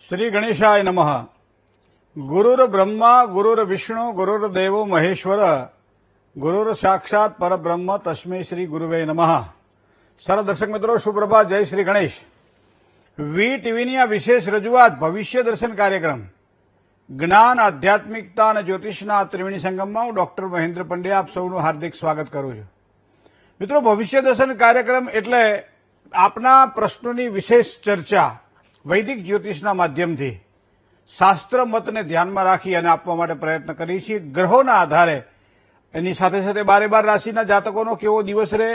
श्री गणेशाय नमः। गुरुर ब्रह्मा गुरुर विष्णु गुरुर देवो महेश्वर गुरुर साक्षात परब्रह्म तस्मै श्री गुरुवे नमः। सारा दर्शक मित्रों सुप्रभात, जय श्री गणेश। વી ટીવીની આ વિશેષ રજૂઆત ભવિષ્ય દર્શન કાર્યક્રમ જ્ઞાન, આધ્યાત્મિકતા અને જ્યોતિષના આ ત્રિવેણી સંગમમાં હું ડોક્ટર મહેન્દ્ર પંડ્યા આપ સૌનું હાર્દિક સ્વાગત કરું છું। મિત્રો, ભવિષ્ય દર્શન કાર્યક્રમ એટલે આપના પ્રશ્નોની વિશેષ ચર્ચા વૈદિક જ્યોતિષના માધ્યમથી શાસ્ત્ર મતને ધ્યાનમાં રાખી અને આપવા માટે પ્રયત્ન કરીએ છીએ। ગ્રહોના આધારે એની સાથે સાથે 12 રાશિના જાતકોનો કેવો દિવસ રહે,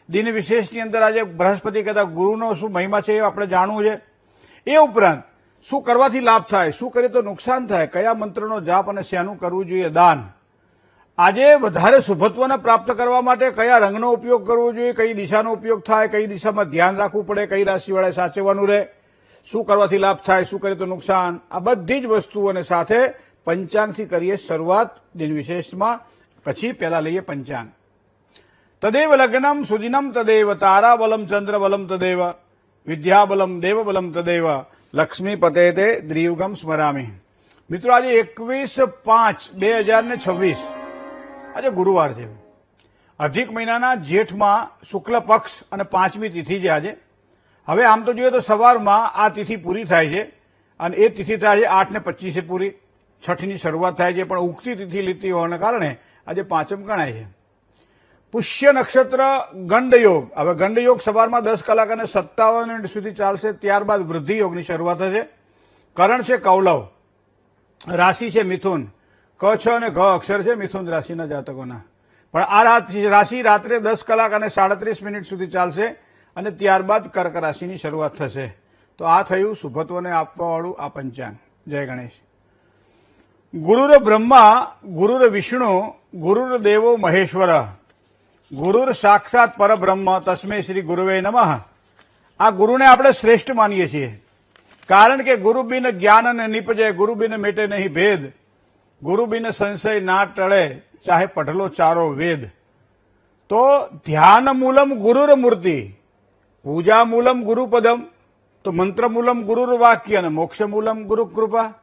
દિન વિશેષની અંદર આજે બૃહસ્પતિ કહેતા ગુરુનો શું મહિમા છે એ આપણે જાણવું છે। એ ઉપરાંત શું કરવાથી લાભ થાય, શું કરીએ તો નુકસાન થાય, કયા મંત્રનો જાપ અને શેનું કરવું જોઈએ દાન, આજે વધારે શુભત્વને પ્રાપ્ત કરવા માટે કયા રંગનો ઉપયોગ કરવો જોઈએ, કઈ દિશાનો ઉપયોગ થાય, કઈ દિશામાં ધ્યાન રાખવું પડે, કઈ રાશિવાળાએ સાચવવાનું રહે, શું કરવાથી લાભ થાય, શું કરીએ તો નુકસાન, આ બધી જ વસ્તુઓને સાથે પંચાંગથી કરીએ શરૂઆત દિન વિશેષમાં। પછી પહેલા લઈએ પંચાંગ। તદેવ લગ્નમ સુદિનમ તદેવ તારાબલમ ચંદ્રબલમ તદેવ વિદ્યાબલમ દેવબલમ તદેવ લક્ષ્મી પતેતે દ્રિયુગમ સ્મરામી। મિત્રો, આજે 21/5/2026 આજે ગુરુવાર છે। અધિક મહિનાના જેઠમાં શુક્લ પક્ષ અને 5મી તિથિ છે આજે। હવે આમ તો જોઈએ તો સવારમાં આ તિથિ પૂરી થાય છે અને એ તિથિ થાય છે 8:25 પૂરી, છઠની શરૂઆત થાય છે, પણ ઉગતી તિથિ લીધી હોવાના કારણે આજે પાંચમ ગણાય છે। પુષ્ય નક્ષત્ર ગંડયોગ, હવે ગંડયોગ સવારમાં 10 કલાક અને 57 મિનિટ સુધી ચાલશે, ત્યારબાદ વૃદ્ધિ યોગની શરૂઆત થશે। કરણ છે કૌલવ, રાશિ છે મિથુન, ક છ અને ઘ અક્ષર છે મિથુન રાશિના જાતકોના, પણ આ રાશિ રાત્રે 10 કલાક અને 37 મિનિટ સુધી ચાલશે અને ત્યારબાદ કર્ક રાશિની શરૂઆત થશે। તો આ થયું શુભત્વને આપવાવાળું આ પંચાંગ। જય ગણેશ। ગુરુર બ્રહ્મા ગુરુર વિષ્ણુ ગુરુર દેવો મહેશ્વર ગુરુર સાક્ષાત પરબ્રહ્મ તસ્મે શ્રી ગુરુવે નમઃ। આ ગુરુને આપણે શ્રેષ્ઠ માનીએ છીએ, કારણ કે ગુરુ બિન જ્ઞાન ને નિપજે, ગુરુ બિન મેટે નહીં ભેદ, ગુરુ બિન સંશય ના ટળે, ચાહે પઢલો ચારો વેદ। તો ધ્યાન મૂલમ ગુરુર મૂર્તિ, પૂજા મૂલમ ગુરુપદમ, તો મંત્ર મૂલમ ગુરુર વાક્ય અને મોક્ષ મૂલમ ગુરુ કૃપા।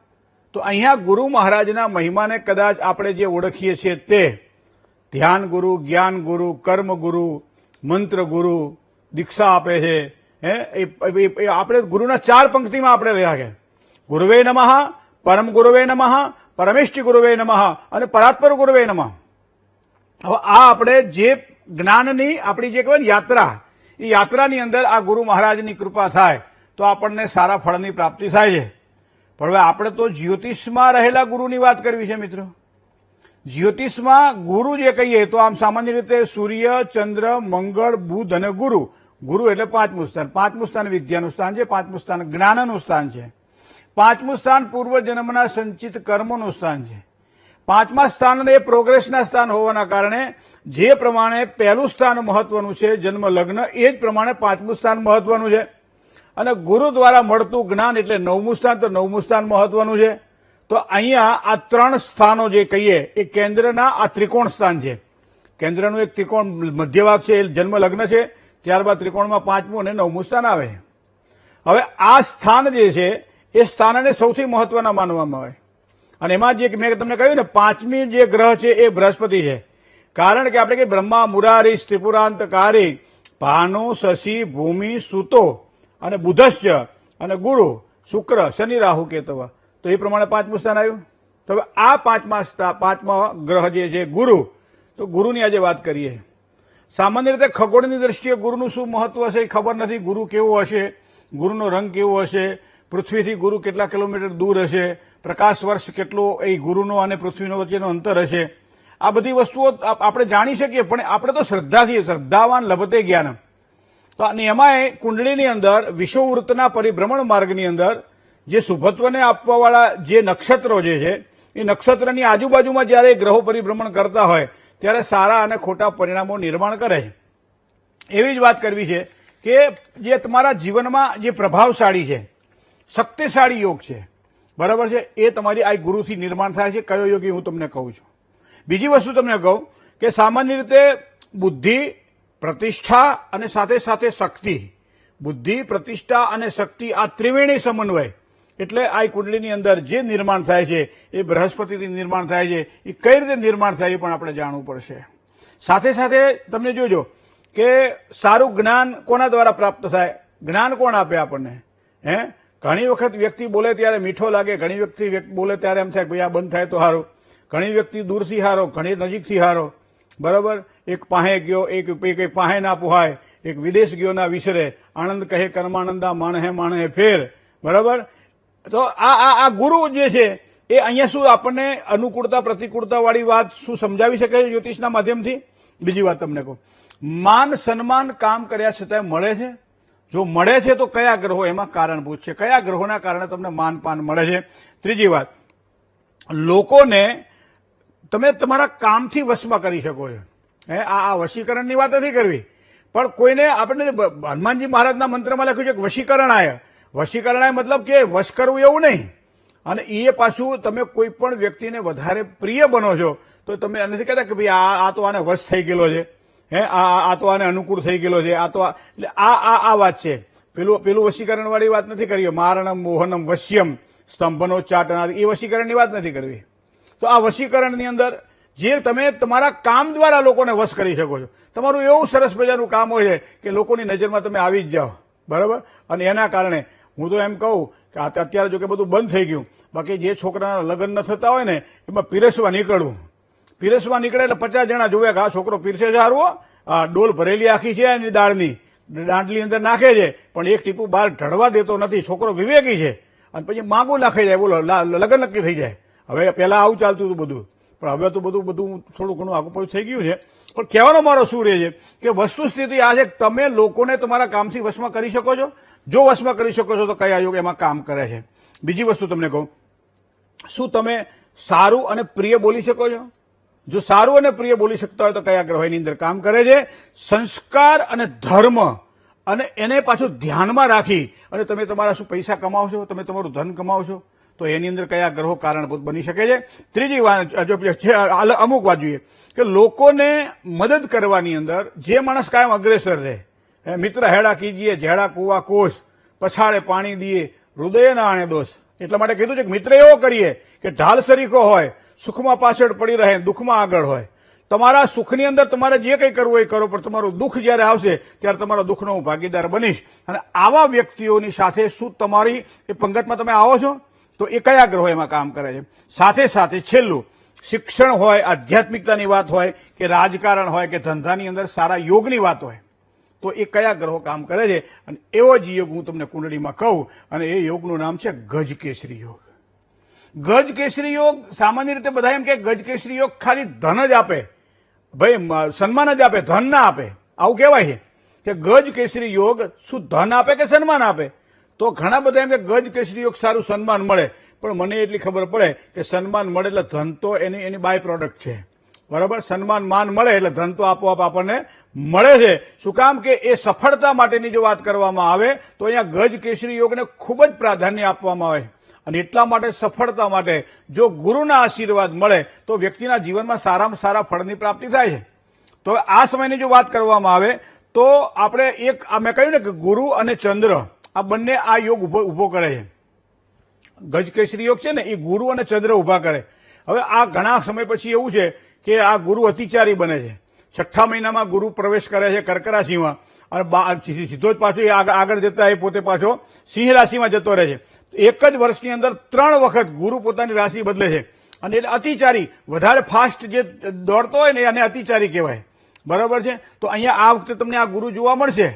તો અહીંયા ગુરુ મહારાજના મહિમાને કદાચ આપણે જે ઓળખીએ છીએ તે ધ્યાન ગુરુ, જ્ઞાન ગુરુ, કર્મ ગુરુ, મંત્ર ગુરુ, દીક્ષા આપે છે, આપણે ગુરુના 4 પંક્તિમાં આપણે રહ્યા છે। ગુરુવે નમઃ, પરમ ગુરુવે નમઃ, પરમેષ્ટિ ગુરુવે નમઃ અને પરાત્પર ગુરુવે નમઃ। હવે આ આપણે જે જ્ઞાનની આપણી જે કહેવાય ને યાત્રા, એ યાત્રાની અંદર આ ગુરુ મહારાજની કૃપા થાય તો આપણને સારા ફળની પ્રાપ્તિ થાય છે। પણ હવે આપણે તો જ્યોતિષમાં રહેલા ગુરુની વાત કરવી છે મિત્રો। જ્યોતિષમાં ગુરુ જે કહીએ તો આમ સામાન્ય રીતે સૂર્ય, ચંદ્ર, મંગળ, બુધ અને ગુરુ। ગુરુ એટલે 5મું સ્થાન, 5મું સ્થાન વિદ્યાનું સ્થાન છે, 5મું સ્થાન જ્ઞાનનું સ્થાન છે, 5મું સ્થાન પૂર્વજન્મના સંચિત કર્મોનું સ્થાન છે, 5મા સ્થાન એ પ્રોગ્રેસના સ્થાન હોવાના કારણે જે પ્રમાણે પહેલું સ્થાન મહત્વનું છે જન્મ લગ્ન, એ જ પ્રમાણે 5મું સ્થાન મહત્વનું છે। અને ગુરુ દ્વારા મળતું જ્ઞાન એટલે 9મું સ્થાન, તો 9મું સ્થાન મહત્વનું છે। તો અહીંયા આ 3 સ્થાનો જે કહીએ એ કેન્દ્રના આ ત્રિકોણ સ્થાન છે। કેન્દ્રનું એક ત્રિકોણ મધ્ય ભાગ છે, એ જન્મ લગ્ન છે, ત્યારબાદ ત્રિકોણમાં 5મું અને 9મું સ્થાન આવે। હવે આ સ્થાન જે છે એ સ્થાનને સૌથી મહત્વના માનવામાં આવે અને એમાં જે મેં તમને કહ્યું ને 5મી જે ગ્રહ છે એ બૃહસ્પતિ છે, કારણ કે આપણે કે બ્રહ્મા મુરારી ત્રિપુરાંતકારી ભાનુ શશી ભૂમિ સુતો અને બુધશ્ચ અને ગુરુ શુક્ર શનિ રાહુ કેતવ, તો એ પ્રમાણે 5મું સ્થાન આવ્યું। તો હવે આ 5મા ગ્રહ જે છે ગુરુ, તો ગુરુની આજે વાત કરીએ। સામાન્ય રીતે ખગોળની દ્રષ્ટિએ ગુરુનું શું મહત્વ હશે એ ખબર નથી, ગુરુ કેવો હશે, ગુરુનો રંગ કેવો હશે, પૃથ્વીથી ગુરુ કેટલા કિલોમીટર દૂર હશે, પ્રકાશ વર્ષ કેટલો એ ગુરુનો અને પૃથ્વીનો વચ્ચેનો અંતર હશે, આ બધી વસ્તુઓ આપણે જાણી શકીએ, પણ આપણે તો શ્રદ્ધાથી, શ્રદ્ધાવાન લભતે જ્ઞાન। તો એમાંય કુંડળીની અંદર વિષુવવૃત્તના પરિભ્રમણ માર્ગની અંદર જે શુભત્વને આપવાવાળા જે નક્ષત્રો જે છે એ નક્ષત્રની આજુબાજુમાં જ્યારે ગ્રહો પરિભ્રમણ કરતા હોય ત્યારે સારા અને ખોટા પરિણામો નિર્માણ કરે છે। એવી જ વાત કરવી છે કે જે તમારા જીવનમાં જે પ્રભાવશાળી છે, શક્તિશાળી યોગ છે, બરાબર છે, એ તમારી આ ગુરુથી નિર્માણ થાય છે। કયો યોગ એ હું તમને કહું છું। બીજી વસ્તુ તમને કહું કે સામાન્ય રીતે બુદ્ધિ, પ્રતિષ્ઠા અને સાથે સાથે શક્તિ, બુદ્ધિ, પ્રતિષ્ઠા અને શક્તિ, આ ત્રિવેણી સમન્વય એટલે આ કુંડલીની અંદર જે નિર્માણ થાય છે એ બૃહસ્પતિથી નિર્માણ થાય છે, એ કઈ રીતે નિર્માણ થાય એ પણ આપણે જાણવું પડશે. સાથે સાથે તમને જોજો કે સારું જ્ઞાન કોના દ્વારા પ્રાપ્ત થાય, જ્ઞાન કોણ આપે આપણને? ઘણી વખત વ્યક્તિ બોલે ત્યારે મીઠો લાગે, ઘણી વ્યક્તિ બોલે ત્યારે એમ થાય કે ભાઈ આ બંધ થાય તો સારું, ઘણી વ્યક્તિ દૂરથી હારો, ઘણી નજીકથી હારો, બરાબર. એક પાસે ગયો, એક પાસે ના પોહાય, એક વિદેશ ગયો ના વિસરે, આનંદ કહે કર્માનંદા માણહે માણહે ફેર, બરાબર. તો આ ગુરુ જે છે એ અહીંયા શું આપણને અનુકૂળતા પ્રતિકૂળતા વાળી વાત શું સમજાવી શકે છે જ્યોતિષના માધ્યમથી? બીજી વાત તમને કહું, માન સન્માન કામ કર્યા છતાં મળે છે? જો મળે છે તો કયા ગ્રહો એમાં કારણભૂત છે, કયા ગ્રહોના કારણે તમને માનપાન મળે છે? ત્રીજી વાત, લોકોને તમે તમારા કામથી વશમાં કરી શકો છો. આ વશીકરણની વાત નથી કરવી, પણ કોઈને આપણે હનુમાનજી મહારાજના મંત્રમાં લખ્યું છે કે વશીકરણાય. વશીકરણાય મતલબ કે વશ કરવું એવું નહીં. અને એ પાછું તમે કોઈ પણ વ્યક્તિને વધારે પ્રિય બનો છો તો તમે નથી કહેતા કે ભાઈ આ તો આને વશ થઈ ગયેલો છે, આ તો આને અનુકૂળ થઈ ગયેલો છે, આ તો એટલે આ વાત છે. પેલું વશીકરણ વાળી વાત નથી કરવી. મારણમ મોહનમ વશ્યમ સ્તંભનો ચાટના, એ વશીકરણની વાત નથી કરવી. તો આ વશીકરણની અંદર જે તમે તમારા કામ દ્વારા લોકોને વશ કરી શકો છો. તમારું એવું સરસ મજાનું કામ હોય છે કે લોકોની નજરમાં તમે આવી જ જાઓ, બરાબર. અને એના કારણે હું તો એમ કહું કે અત્યારે જો કે બધું બંધ થઈ ગયું, બાકી જે છોકરાના લગ્ન ન થતા હોય ને એમાં પીરસવા નીકળવું. પીરસવા નીકળે એટલે 50 જણા જોવે કે આ છોકરો પીરસે છે હારું, આ ડોલ ભરેલી આખી છે એની દાળની, દાંડલી અંદર નાખે છે પણ એક ટીપું બહાર ઢળવા દેતો નથી. છોકરો વિવેકી છે અને પછી માંગું નાખી જાય, બોલો લગ્ન નક્કી થઈ જાય. હવે પહેલા આવું ચાલતું હતું બધું, પણ હવે તો બધું થોડું ઘણું આગળ પડું થઈ ગયું છે. પણ કહેવાનો મારો શું રહે છે કે વસ્તુ સ્થિતિ આ છે કે તમે લોકોને તમારા કામથી વશમાં કરી શકો છો. જો વશમાં કરી શકો છો તો કયા યોગ એમાં કામ કરે છે? બીજી વસ્તુ તમને કહું, શું તમે સારું અને પ્રિય બોલી શકો છો? જો સારું અને પ્રિય બોલી શકતા હોય તો કયા ગ્રહો એની અંદર કામ કરે છે? સંસ્કાર અને ધર્મ, અને એને પાછું ધ્યાનમાં રાખી અને તમે તમારા શું પૈસા કમાવશો, તમે તમારું ધન કમાવશો, તો એની અંદર કયા ગ્રહો કારણભૂત બની શકે છે? ત્રીજી વાત જો અમુક વાત જોઈએ કે લોકોને મદદ કરવાની અંદર જે માણસ કાયમ અગ્રેસર રહે, મિત્ર હેડા કીજીએ ઝેડા કુવા કોષ, પછાડે પાણી દીએ હૃદય ના આણે દોષ. એટલા માટે કીધું છે કે મિત્ર એવો કરીએ કે ઢાલ સરીખો હોય, સુખમાં પાછળ પડી રહે, દુઃખમાં આગળ હોય. તમારા સુખની અંદર તમારે જે કંઈ કરવું એ કરો, પણ તમારું દુઃખ જ્યારે આવશે ત્યારે તમારા દુઃખનો હું ભાગીદાર બનીશ. અને આવા વ્યક્તિઓની સાથે શું તમારી એ પંગતમાં તમે આવો છો? તો એ કયા ગ્રહો એમાં કામ કરે છે? સાથે સાથે છેલ્લું, શિક્ષણ હોય, આધ્યાત્મિકતાની વાત હોય કે રાજકારણ હોય કે ધંધાની અંદર સારા યોગની વાત હોય, તો એ કયા ગ્રહો કામ કરે છે? અને એવો જ યોગ હું તમને કુંડળીમાં કહું, અને એ યોગનું નામ છે ગજકેસરી યોગ. ગજકેસરી યોગ સામાન્ય રીતે બધા એમ કે ગજકેસરી યોગ ખાલી ધન જ આપે, ભાઈ સન્માન જ આપે, ધન ના આપે, આવું કહેવાય છે કે ગજકેસરી યોગ શું ધન આપે કે સન્માન આપે? તો ઘણા બધા એમ કે ગજકેસરી યોગ સારું સન્માન મળે, પણ મને એટલી ખબર પડે કે સન્માન મળે એટલે ધન તો એની બાય પ્રોડક્ટ છે, બરાબર. સન્માન માન મળે એટલે ધન તો આપોઆપ આપણને મળે છે. શું કામ કે એ સફળતા માટેની જો વાત કરવામાં આવે તો અહીંયા ગજકેસરી યોગને ખૂબ જ પ્રાધાન્ય આપવામાં આવે. અને એટલા માટે સફળતા માટે જો ગુરુના આશીર્વાદ મળે તો વ્યક્તિના જીવનમાં સારામાં સારા ફળની પ્રાપ્તિ થાય છે. તો આ સમયની જો વાત કરવામાં આવે તો આપણે મેં કહ્યું ને કે ગુરુ અને ચંદ્ર આ બંને આ યોગ ઉભો કરે છે. ગજકેસરી યોગ છે ને એ ગુરુ અને ચંદ્ર ઉભા કરે. હવે આ ઘણા સમય પછી એવું છે કે આ ગુરુ અતિચારી બને છે. 6ઠ્ઠા મહિનામાં ગુરુ પ્રવેશ કરે છે કર્ક રાશિમાં, અને સીધો જ પાછો આગળ જતા એ પોતે પાછો સિંહ રાશિમાં જતો રહે છે. એક જ વર્ષની અંદર 3 વખત ગુરુ પોતાની રાશિ બદલે છે. અને એટલે અતિચારી, વધારે ફાસ્ટ જે દોડતો હોય ને એને અતિચારી કહેવાય, બરાબર છે. તો અહીંયા આ વખતે તમને આ ગુરુ જોવા મળશે.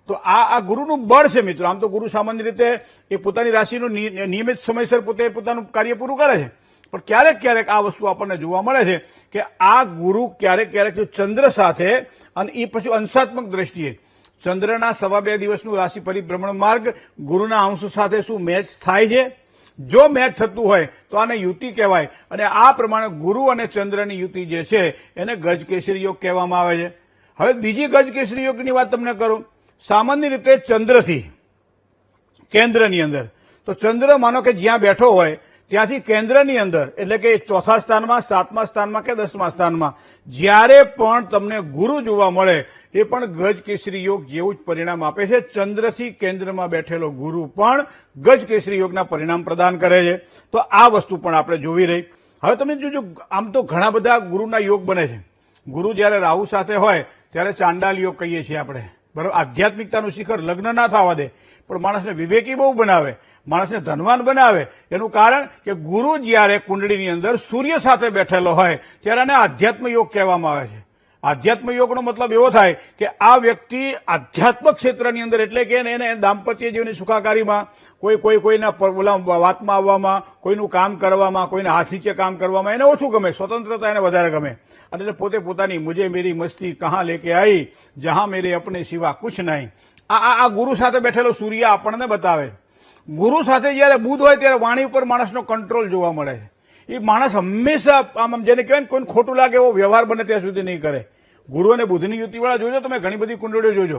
તો આ ગુરુનું બળ છે મિત્રો. આમ તો ગુરુ સામાન્ય રીતે એ પોતાની રાશિનું નિયમિત સમયસર પોતે પોતાનું કાર્ય પૂરું કરે છે, પણ ક્યારેક ક્યારેક આ વસ્તુ આપણને જોવા મળે છે કે આ ગુરુ ક્યારેક ચંદ્ર સાથે, અને એ પછી અંશાત્મક દ્રષ્ટિએ ચંદ્રના 2.5 દિવસનું રાશિ પરિભ્રમણ માર્ગ ગુરુના અંશ સાથે શું મેચ થાય છે? જો મેચ થતું હોય તો આને યુતિ કહેવાય. અને આ પ્રમાણે ગુરુ અને ચંદ્રની યુતિ જે છે એને ગજકેસરી યોગ કહેવામાં આવે છે. હવે બીજી ગજકેસરી યોગની વાત તમને કરું. સામાન્ય રીતે ચંદ્રથી કેન્દ્રની અંદર, તો ચંદ્ર માનો કે જ્યાં બેઠો હોય ત્યાંથી કેન્દ્રની અંદર, એટલે કે 4થા સ્થાનમાં, 7મા સ્થાનમાં કે 10મા સ્થાનમાં જ્યારે પણ તમને ગુરુ જોવા મળે એ પણ ગજ કેસરી યોગ જેવું જ પરિણામ આપે છે. ચંદ્રથી કેન્દ્રમાં બેઠેલો ગુરુ પણ ગજ કેસરી યોગના પરિણામ પ્રદાન કરે છે. તો આ વસ્તુ પણ આપણે જોવી રહી. હવે તમે જોજો, આમ તો ઘણા બધા ગુરુના યોગ બને છે. ગુરુ જયારે રાહુ સાથે હોય ત્યારે ચાંડાલ યોગ કહીએ છીએ આપણે, બરાબર. આધ્યાત્મિકતાનું શિખર લગ્ન ના થવા દે, પણ માણસને વિવેકી બહુ બનાવે, માણસને ધનવાન બનાવે. એનું કારણ કે ગુરુ જ્યારે કુંડળીની અંદર સૂર્ય સાથે બેઠેલો હોય ત્યારે આને આધ્યાત્મ યોગ કહેવામાં આવે છે. આધ્યાત્મ યોગનો મતલબ એવો થાય કે આ વ્યક્તિ આધ્યાત્મક ક્ષેત્રની અંદર, એટલે કે એને દાંપત્ય જીવનની સુખાકારીમાં, કોઈના વાતમાં આવવામાં, કોઈનું કામ કરવામાં, કોઈના હાથ નીચે કામ કરવામાં એને ઓછું ગમે, સ્વતંત્રતા એને વધારે ગમે. અને પોતે પોતાની મુજે મેરી મસ્તી કહાં લેકે આઈ, જહાં મેરે અપને સિવા કુછ નહીં. આ ગુરુ સાથે બેઠેલો સૂર્ય આપણને બતાવે. ગુરુ સાથે જયારે બુધ હોય ત્યારે વાણી ઉપર માણસનો કંટ્રોલ જોવા મળે છે. એ માણસ હંમેશા આમ જેને કહેવાય ને કોઈને ખોટું લાગે એવો વ્યવહાર બને ત્યાં સુધી નહીં કરે. ગુરુ અને બુધની યુતિવાળા જોજો તમે, ઘણી બધી કુંડળીઓ જોજો,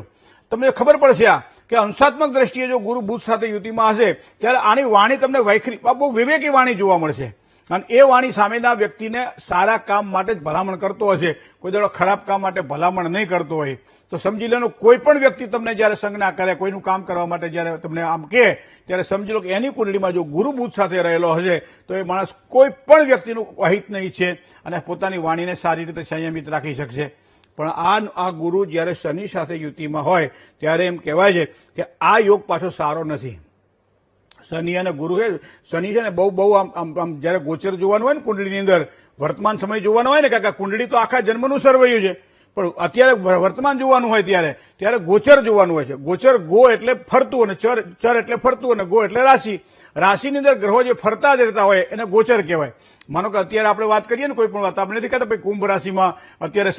તમને ખબર પડશે આ કે અંશાત્મક દ્રષ્ટિએ જો ગુરુ બુધ સાથે યુતિમાં હશે ત્યારે આની વાણી તમને વૈખરી, બહુ વિવેકી વાણી જોવા મળશે. અને એ વાણી સામેના વ્યક્તિને સારા કામ માટે જ ભલામણ કરતો હશે, કોઈ દાડો ખરાબ કામ માટે ભલામણ નહીં કરતો હોય. તો સમજી લેનો, કોઈ પણ વ્યક્તિ તમને જયારે સંજ્ઞા કરે, કોઈનું કામ કરવા માટે જયારે તમને આમ કહે, ત્યારે સમજી લો કે એની કુંડળીમાં જો ગુરુ બુધ સાથે રહેલો હશે તો એ માણસ કોઈ પણ વ્યક્તિનું અહિત નહીં છે અને પોતાની વાણીને સારી રીતે સંયમિત રાખી શકશે. પણ આ ગુરુ જયારે શનિ સાથે યુતિમાં હોય ત્યારે એમ કહેવાય છે કે આ યોગ પાછો સારો નથી. શનિ અને ગુરુ છે, શનિ છે ને બહુ આમ જયારે ગોચર જોવાનું હોય ને કુંડળીની અંદર, વર્તમાન સમય જોવાનો હોય ને, કે કુંડળી તો આખા જન્મનું સરવૈયું છે, પણ અત્યારે વર્તમાન જોવાનું હોય ત્યારે ગોચર જોવાનું હોય છે. ગોચર ગો એટલે ફરતું, અને ચર એટલે ફરતું, અને ગો એટલે રાશિ. રાશિની અંદર ગ્રહો જે ફરતા જ રહેતા હોય એને ગોચર કહેવાય. માનો કે અત્યારે આપણે વાત કરીએ ને, કોઈ પણ વાત આપણે નથી કહેતા ભાઈ કુંભ રાશિમાં અત્યારે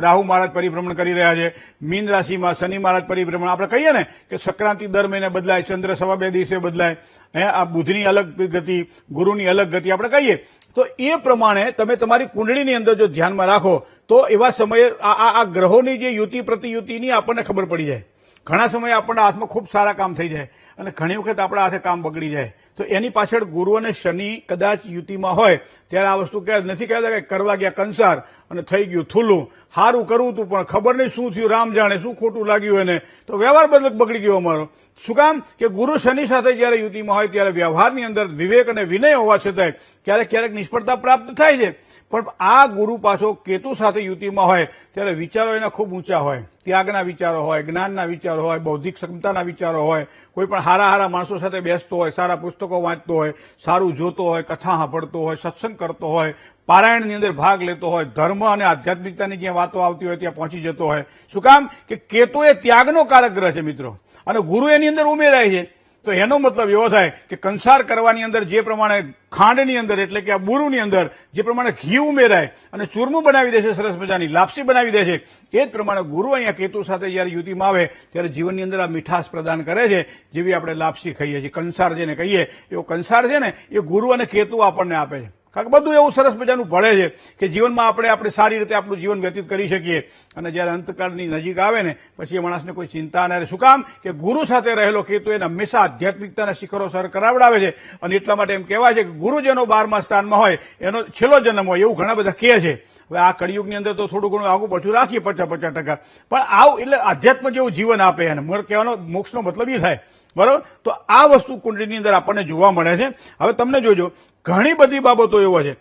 રાહુ મહારાજ પરિભ્રમણ કરી રહ્યા છે, મીન રાશિમાં શનિ મહારાજ પરિભ્રમણ. આપણે કહીએ ને કે સંક્રાંતિ દર મહિને બદલાય, ચંદ્ર સવા 2 દિવસે બદલાય, આ બુધની અલગ ગતિ, ગુરુની અલગ ગતિ આપણે કહીએ. તો એ પ્રમાણે તમે તમારી કુંડળીની અંદર જો ધ્યાનમાં રાખો તો એવા સમયે આ ગ્રહોની જે યુતિ પ્રતિયુતિની આપણને ખબર પડી જાય. ઘણા સમયે આપણના હાથમાં ખૂબ સારા કામ થઈ જાય અને ઘણી વખત આપણા હાથે કામ બગડી જાય. તો એની પાછળ ગુરુ અને શનિ કદાચ યુતિમાં હોય ત્યારે આ વસ્તુ નથી કહેતા કે કરવા ગયા કંસાર અને થઈ ગયું થૂલું, સારું કરવું હતું પણ ખબર નહીં શું થયું, રામ જાણે શું ખોટું લાગ્યું એને, તો વ્યવહાર બગડી ગયો અમારો. શું કામ કે ગુરુ શનિ સાથે જયારે યુતિમાં હોય ત્યારે વ્યવહારની અંદર વિવેક અને વિનય હોવા છતાંય ક્યારેક નિષ્ફળતા પ્રાપ્ત થાય છે. પણ આ ગુરુ પાછો કેતુ સાથે યુતિમાં હોય ત્યારે વિચારો એના ખૂબ ઊંચા હોય, ત્યાગના વિચારો હોય, જ્ઞાનના વિચારો હોય, બૌદ્ધિક ક્ષમતાના વિચારો હોય, કોઈ પણ હારા માણસો સાથે બેસતો હોય, સારા પુસ્તકો વાંચતો હોય, સારું જોતો હોય, કથા સાંભળતો હોય, સત્સંગ કરતો હોય, પારાયણની અંદર ભાગ લેતો હોય, ધર્મ અને આધ્યાત્મિકતાની જ્યાં વાતો આવતી હોય ત્યાં પહોંચી જતો હોય. શું કામ કે કેતુ એ ત્યાગનો કારક ગ્રહ છે મિત્રો, અને ગુરુ એની અંદર ઉમેરાય છે. તો એનો મતલબ એવો થાય કે કંસાર કરવાની અંદર જે પ્રમાણે ખાંડની અંદર, એટલે કે આ બુરુની અંદર જે પ્રમાણે ઘી ઉમેરાય અને ચૂરમું બનાવી દે છે, સરસ મજાની લાપસી બનાવી દે છે, એ જ પ્રમાણે ગુરુ અહીંયા કેતુ સાથે જયારે યુતિમાં આવે ત્યારે જીવનની અંદર આ મીઠાશ પ્રદાન કરે છે. જેવી આપણે લાપસી ખાઈએ છીએ, કંસાર જેને કહીએ એવો કંસાર છે ને એ ગુરુ અને કેતુ આપણને આપે છે. કારણ કે બધું એવું સરસ મજાનું ભળે છે કે જીવનમાં આપણે સારી રીતે આપણું જીવન વ્યતીત કરી શકીએ. અને જયારે અંતકાળની નજીક આવે ને પછી એ માણસને કોઈ ચિંતા ના રહે. શું કામ કે ગુરુ સાથે રહેલો કેતુ એને હંમેશા આધ્યાત્મિકતાના શિખરો સર કરાવડાવે છે. અને એટલા માટે એમ કહેવાય છે કે ગુરુ જેનો 12મા સ્થાનમાં હોય એનો છેલ્લો જન્મ હોય, એવું ઘણા બધા કહે છે. હવે આ કળિયુગની અંદર તો થોડું ઘણું આગું પાછું રાખીએ 50-50%, પણ આવું એટલે આધ્યાત્મ જેવું જીવન આપે એને. કહેવાનો મોક્ષનો મતલબ એ થાય, બરોબર. તો આ વસ્તુ કુંડળીની અંદર આપણને જોવા મળે છે. હવે તમને જોજો, ઘણી બધી બાબતો એવો છે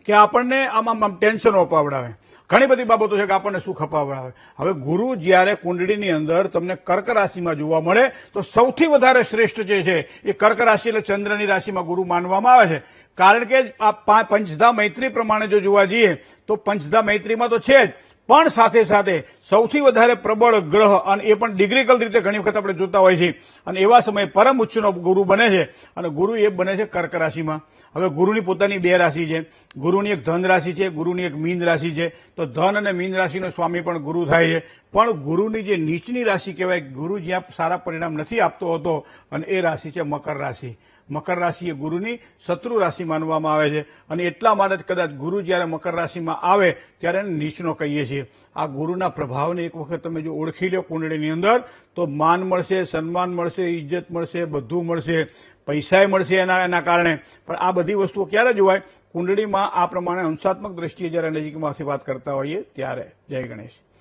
કે આપણને આમ ટેન્શનો અપાવડાવે, ઘણી બધી બાબતો છે કે આપણને સુખ અપાવડાવે. હવે ગુરુ જ્યારે કુંડળીની અંદર તમને કર્ક રાશિમાં જોવા મળે તો સૌથી વધારે શ્રેષ્ઠ જે છે એ કર્ક રાશિ એટલે ચંદ્રની રાશિમાં ગુરુ માનવામાં આવે છે. કારણ કે આ પંચધા મૈત્રી પ્રમાણે જો જોવા જઈએ તો પંચધા મૈત્રીમાં તો છે જ, પણ સાથે સાથે સૌથી વધારે પ્રબળ ગ્રહ, અને એ પણ ડિગ્રીકલ રીતે ઘણી વખત આપણે જોતા હોય છે. અને એવા સમયે પરમ ઉચ્ચનો ગુરુ બને છે, અને ગુરુ એ બને છે કર્ક રાશિમાં. હવે ગુરુની પોતાની 2 રાશિ છે, ગુરુની એક ધન રાશિ છે, ગુરુની એક મીન રાશિ છે. તો ધન અને મીન રાશિનો સ્વામી પણ ગુરુ થાય છે. પણ ગુરુની જે નીચની રાશિ કહેવાય, ગુરુ જ્યાં સારા પરિણામ નથી આપતો હતો, અને એ રાશિ છે મકર રાશિ. મકર રાશિ એ ગુરુની શત્રુ રાશિ માનવામાં આવે છે. અને એટલા માટે જ કદાચ ગુરુ જ્યારે મકર રાશિમાં આવે ત્યારે એને નીચનો કહીએ છીએ. આ ગુરુના પ્રભાવને એક વખત તમે જો ઓળખી લો કુંડળીની અંદર તો માન મળશે, સન્માન મળશે, ઇજ્જત મળશે, બધું મળશે, પૈસાય મળશે એના કારણે. પણ આ બધી વસ્તુઓ ક્યારે જોવાય? કુંડળીમાં આ પ્રમાણે અંશાત્મક દ્રષ્ટિએ જ્યારે નજીકમાંથી વાત કરતા હોઈએ ત્યારે. જય ગણેશ.